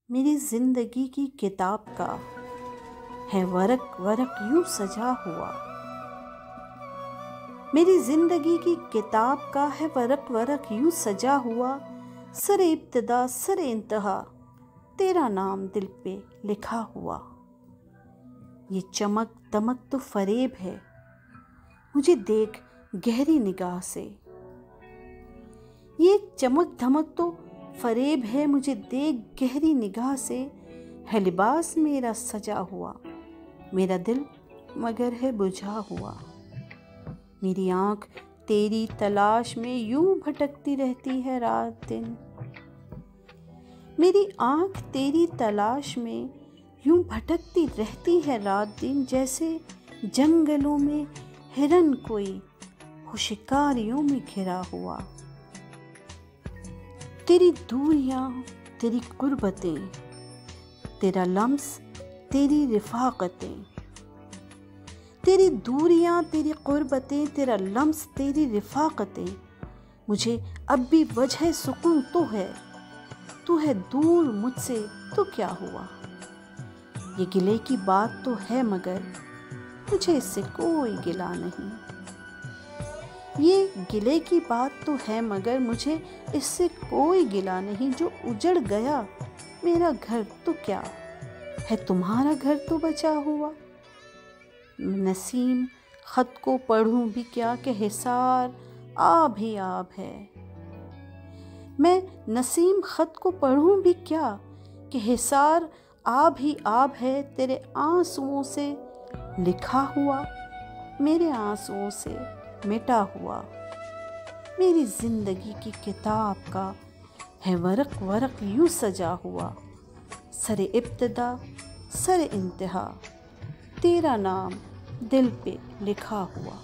मेरी जिंदगी की किताब का है वरक वरक यूं सजा हुआ। मेरी जिंदगी की किताब का है वरक वरक यूं सजा हुआ। सरे इब्तिदा सरे इंतहा तेरा नाम दिल पे लिखा हुआ। ये चमक दमक तो फरेब है, मुझे देख गहरी निगाह से। ये चमक धमक तो फरेब है, मुझे देख गहरी निगाह से। है लिबास मेरा सजा हुआ, मेरा दिल मगर है बुझा हुआ। मेरी आँख तेरी तलाश में यूं भटकती रहती है रात दिन। मेरी आँख तेरी तलाश में यूं भटकती रहती है रात दिन। जैसे जंगलों में हिरन कोई हो शिकारियों में घिरा हुआ। तेरी दूरियां तेरी कुर्बतें, तेरा लम्स तेरी रिफाकतें। तेरी दूरियां तेरी कुर्बतें, तेरा लम्स तेरी रिफाकतें। मुझे अब भी वजह सुकून तो है, तू है दूर मुझसे तो क्या हुआ। ये गिले की बात तो है मगर मुझे इससे कोई गिला नहीं। ये गिले की बात तो है मगर मुझे इससे कोई गिला नहीं। जो उजड़ गया मेरा घर तो क्या है, तुम्हारा घर तो बचा हुआ। नसीम खत को पढ़ूं भी क्या कि हिसार आब ही आब है। मैं नसीम खत को पढ़ूं भी क्या कि हिसार आब ही आब है। तेरे आंसुओं से लिखा हुआ, मेरे आंसुओं से मिटा हुआ। मेरी जिंदगी की किताब का है वरक वरक यूं सजा हुआ। सरे इब्तिदा सरे इंतहा तेरा नाम दिल पे लिखा हुआ।